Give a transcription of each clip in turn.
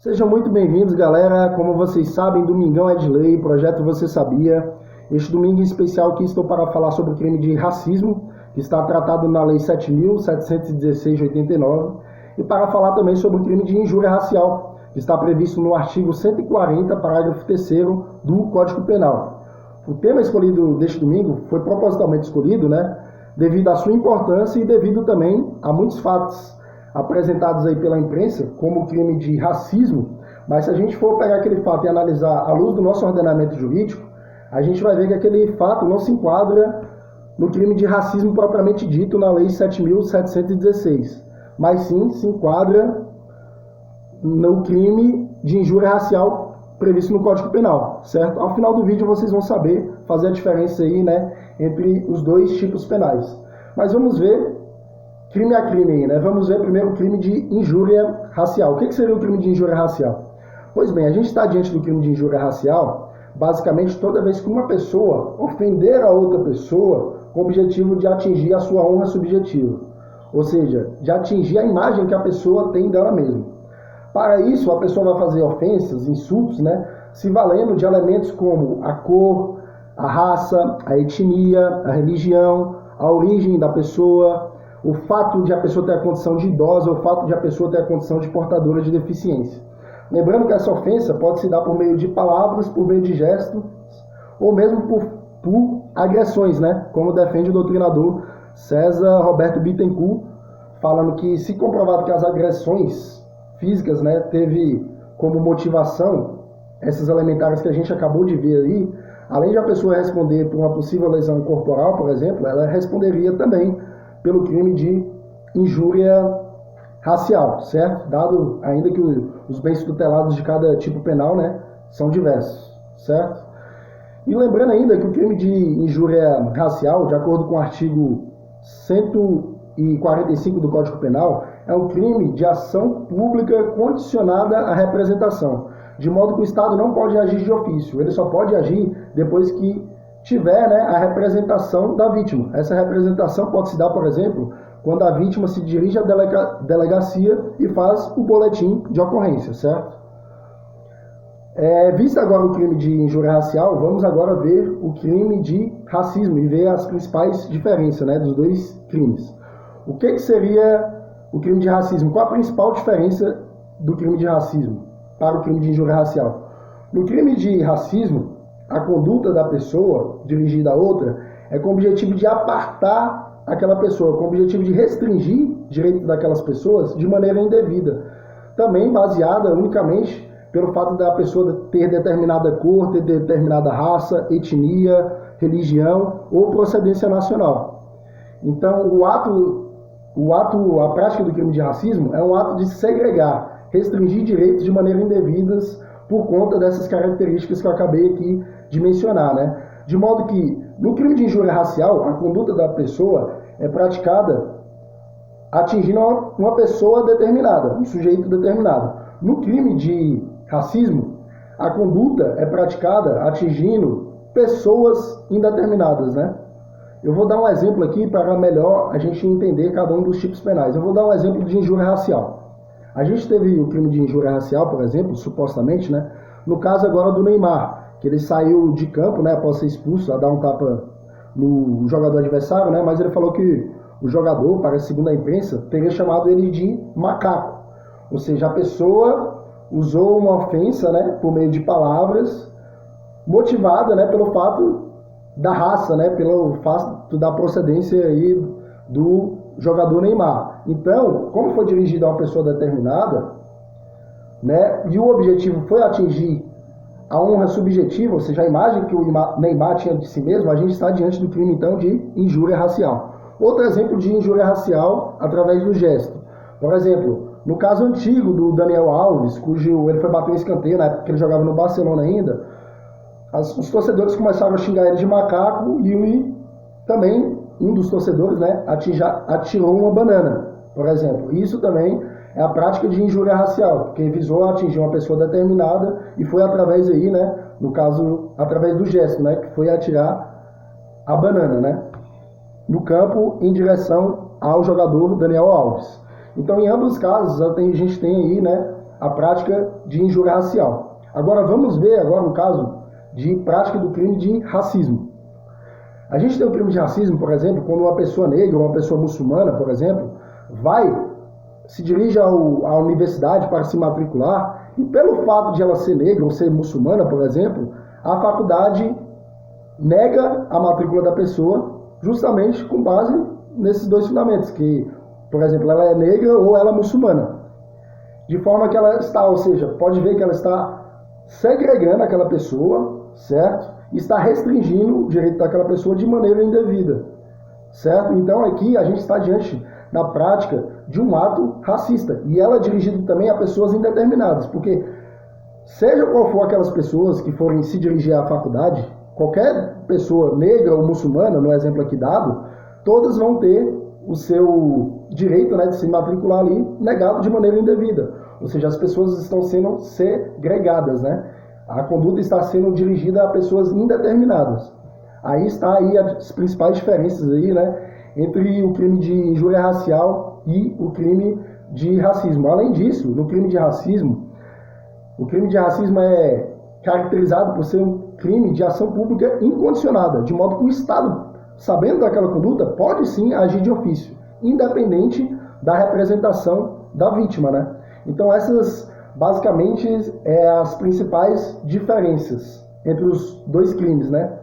Sejam muito bem-vindos, galera. Como vocês sabem, domingão é de lei, projeto Você Sabia. Este domingo em especial aqui estou para falar sobre o crime de racismo, que está tratado na Lei 7.716 de 89, e para falar também sobre o crime de injúria racial, que está previsto no artigo 140, parágrafo 3º do Código Penal. O tema escolhido deste domingo foi propositalmente escolhido, devido à sua importância e devido também a muitos fatos apresentados aí pela imprensa como crime de racismo, mas se a gente for pegar aquele fato e analisar à luz do nosso ordenamento jurídico, a gente vai ver que aquele fato não se enquadra no crime de racismo propriamente dito na Lei 7.716, mas sim se enquadra no crime de injúria racial previsto no Código Penal, certo? Ao final do vídeo vocês vão saber fazer a diferença aí, entre os dois tipos penais. Mas vamos ver crime a crime aí, Vamos ver primeiro o crime de injúria racial. O que seria o crime de injúria racial? Pois bem, a gente está diante do crime de injúria racial, basicamente toda vez que uma pessoa ofender a outra pessoa com o objetivo de atingir a sua honra subjetiva, ou seja, de atingir a imagem que a pessoa tem dela mesma. Para isso, a pessoa vai fazer ofensas, insultos, se valendo de elementos como a cor, a raça, a etnia, a religião, a origem da pessoa, o fato de a pessoa ter a condição de idosa, o fato de a pessoa ter a condição de portadora de deficiência. Lembrando que essa ofensa pode se dar por meio de palavras, por meio de gestos, ou mesmo por agressões, como defende o doutrinador César Roberto Bittencourt, falando que se comprovado que as agressões físicas, teve como motivação essas elementares que a gente acabou de ver aí, além de a pessoa responder por uma possível lesão corporal, por exemplo, ela responderia também pelo crime de injúria racial, certo? Dado ainda que os bens tutelados de cada tipo penal, são diversos, certo? E lembrando ainda que o crime de injúria racial, de acordo com o artigo 145 do Código Penal, é um crime de ação pública condicionada à representação, de modo que o Estado não pode agir de ofício, ele só pode agir depois que tiver a representação da vítima. Essa representação pode se dar, por exemplo, quando a vítima se dirige à delegacia e faz o boletim de ocorrência, certo? Visto agora o crime de injúria racial, vamos agora ver o crime de racismo e ver as principais diferenças dos dois crimes. O que seria o crime de racismo? Qual a principal diferença do crime de racismo para o crime de injúria racial? No crime de racismo, a conduta da pessoa dirigida a outra é com o objetivo de apartar aquela pessoa, com o objetivo de restringir direitos daquelas pessoas de maneira indevida. Também baseada unicamente pelo fato da pessoa ter determinada cor, ter determinada raça, etnia, religião ou procedência nacional. Então, a prática do crime de racismo é um ato de segregar, restringir direitos de maneira indevidas por conta dessas características que eu acabei aqui de mencionar, De modo que, no crime de injúria racial, a conduta da pessoa é praticada atingindo uma pessoa determinada, um sujeito determinado. No crime de racismo, a conduta é praticada atingindo pessoas indeterminadas, Eu vou dar um exemplo aqui para melhor a gente entender cada um dos tipos penais. Eu vou dar um exemplo de injúria racial. A gente teve o crime de injúria racial, por exemplo, supostamente, no caso agora do Neymar, que ele saiu de campo, após ser expulso, a dar um tapa no jogador adversário, mas ele falou que o jogador, parece segundo a imprensa, teria chamado ele de macaco. Ou seja, a pessoa usou uma ofensa, por meio de palavras, motivada, pelo fato da raça, pelo fato da procedência aí do jogador Neymar. Então, como foi dirigido a uma pessoa determinada, e o objetivo foi atingir a honra subjetiva, ou seja, a imagem que o Neymar tinha de si mesmo, a gente está diante do crime, então, de injúria racial. Outro exemplo de injúria racial através do gesto. Por exemplo, no caso antigo do Daniel Alves, ele foi bater um escanteio, na época que ele jogava no Barcelona ainda, os torcedores começaram a xingar ele de macaco e também um dos torcedores atirou uma banana, por exemplo. Isso também é a prática de injúria racial, porque visou atingir uma pessoa determinada e foi através aí, no caso, através do gesto, que foi atirar a banana, no campo em direção ao jogador Daniel Alves. Então, em ambos os casos, a gente tem aí, a prática de injúria racial. Agora vamos ver agora um caso de prática do crime de racismo. A gente tem o crime de racismo, por exemplo, quando uma pessoa negra ou uma pessoa muçulmana, por exemplo, se dirige à universidade para se matricular e pelo fato de ela ser negra ou ser muçulmana, por exemplo, a faculdade nega a matrícula da pessoa justamente com base nesses dois fundamentos, que, por exemplo, ela é negra ou ela é muçulmana. De forma que ela está, ou seja, pode ver que ela está segregando aquela pessoa, certo? E está restringindo o direito daquela pessoa de maneira indevida, certo? Então aqui a gente está diante da prática de um ato racista, e ela é dirigida também a pessoas indeterminadas, porque seja qual for aquelas pessoas que forem se dirigir à faculdade, qualquer pessoa negra ou muçulmana, no exemplo aqui dado, todas vão ter o seu direito, né, de se matricular ali negado de maneira indevida. Ou seja, as pessoas estão sendo segregadas, né? A conduta está sendo dirigida a pessoas indeterminadas. Aí está aí as principais diferenças aí, né, entre o crime de injúria racial e o crime de racismo. Além disso, no crime de racismo, o crime de racismo é caracterizado por ser um crime de ação pública incondicionada, de modo que o Estado, sabendo daquela conduta, pode sim agir de ofício, independente da representação da vítima, né? Então essas, basicamente, as principais diferenças entre os dois crimes, né?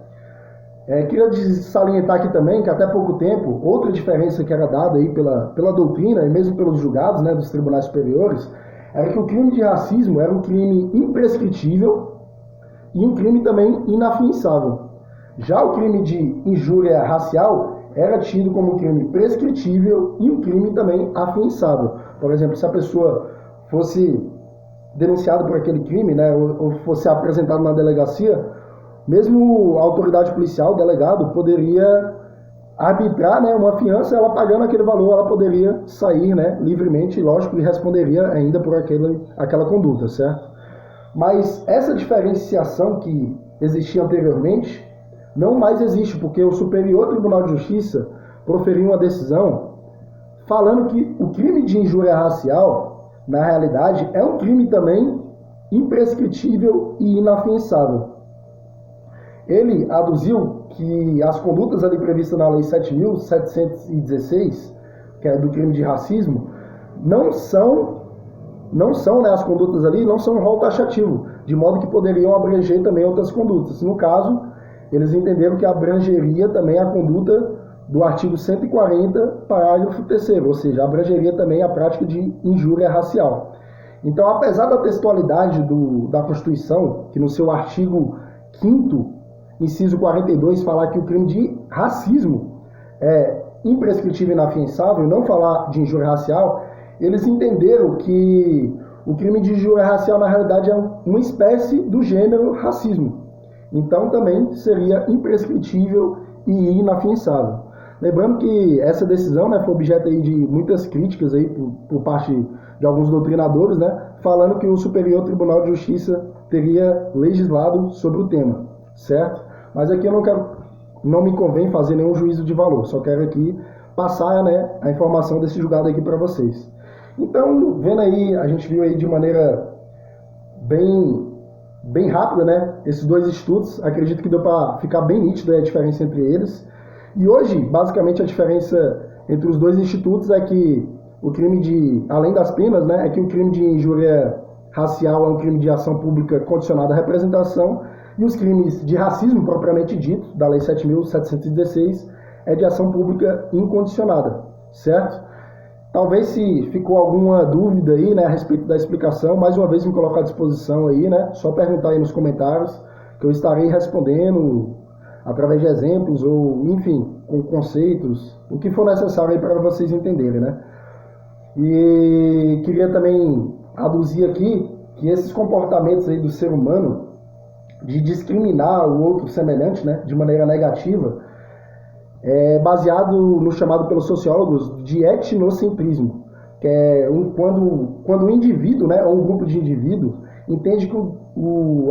Queria salientar aqui também que até pouco tempo, outra diferença que era dada aí pela doutrina e mesmo pelos julgados, né, dos tribunais superiores, era que o crime de racismo era um crime imprescritível e um crime também inafiançável. Já o crime de injúria racial era tido como um crime prescritível e um crime também afiançável. Por exemplo, se a pessoa fosse denunciada por aquele crime, né, ou fosse apresentada na delegacia, mesmo a autoridade policial, o delegado, poderia arbitrar, né, uma fiança, ela pagando aquele valor, ela poderia sair, né, livremente, lógico, e responderia ainda por aquela conduta, certo? Mas essa diferenciação que existia anteriormente não mais existe, porque o Superior Tribunal de Justiça proferiu uma decisão falando que o crime de injúria racial, na realidade, é um crime também imprescritível e inafiançável. Ele aduziu que as condutas ali previstas na Lei 7.716, que é do crime de racismo, não são, né, as condutas ali não são um rol taxativo, de modo que poderiam abranger também outras condutas. No caso, eles entenderam que abrangeria também a conduta do artigo 140, parágrafo 3º, ou seja, abrangeria também a prática de injúria racial. Então, apesar da textualidade da Constituição, que no seu artigo 5º, inciso 42, falar que o crime de racismo é imprescritível e inafiançável, não falar de injúria racial, eles entenderam que o crime de injúria racial, na realidade, é uma espécie do gênero racismo. Então, também seria imprescritível e inafiançável. Lembrando que essa decisão, né, foi objeto aí de muitas críticas aí por parte de alguns doutrinadores, né, falando que o Superior Tribunal de Justiça teria legislado sobre o tema, certo? Mas aqui não me convém fazer nenhum juízo de valor, só quero aqui passar, né, a informação desse julgado aqui para vocês. Então, vendo aí, a gente viu aí de maneira bem rápida, né, esses dois institutos, acredito que deu para ficar bem nítida a diferença entre eles. E hoje, basicamente, a diferença entre os dois institutos é que o crime de, além das penas, né, é que o crime de injúria racial é um crime de ação pública condicionada à representação, e os crimes de racismo, propriamente dito, da Lei 7.716, é de ação pública incondicionada, certo? Talvez se ficou alguma dúvida aí, né, a respeito da explicação, mais uma vez me coloco à disposição aí, né, só perguntar aí nos comentários, que eu estarei respondendo através de exemplos ou, enfim, com conceitos, o que for necessário aí para vocês entenderem, né? E queria também aduzir aqui que esses comportamentos aí do ser humano de discriminar o outro semelhante, né, de maneira negativa, é baseado no chamado pelos sociólogos de etnocentrismo, que é quando o indivíduo, né, ou um grupo de indivíduos, entende que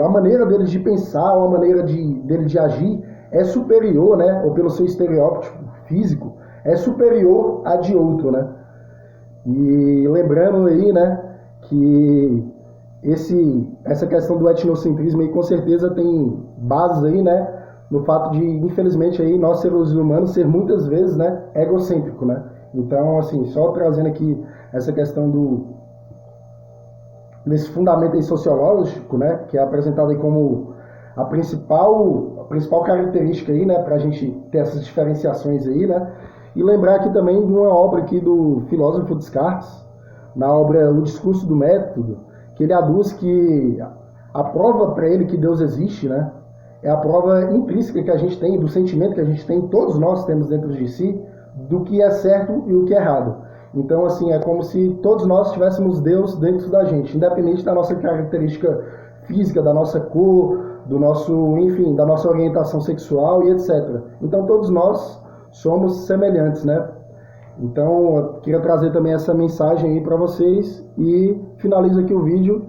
a maneira deles de pensar, ou a maneira dele de agir é superior, né, ou pelo seu estereótipo físico, é superior a de outro, né? E lembrando aí, né, que essa questão do etnocentrismo aí com certeza tem bases aí, né, no fato de, infelizmente, aí, nós seres humanos ser muitas vezes, né, egocêntrico, né? Então, assim, só trazendo aqui essa questão desse fundamento aí sociológico, né, que é apresentado aí como a principal característica aí, né, para a gente ter essas diferenciações aí, né, e lembrar aqui também de uma obra aqui do filósofo Descartes, na obra O Discurso do Método, que ele aduz que a prova para ele que Deus existe, né, é a prova intrínseca que a gente tem, do sentimento que a gente tem, todos nós temos dentro de si, do que é certo e o que é errado. Então, assim, é como se todos nós tivéssemos Deus dentro da gente, independente da nossa característica física, da nossa cor, do nosso, enfim, da nossa orientação sexual e etc. Então, todos nós somos semelhantes, né? Então, eu queria trazer também essa mensagem aí para vocês e finalizo aqui o vídeo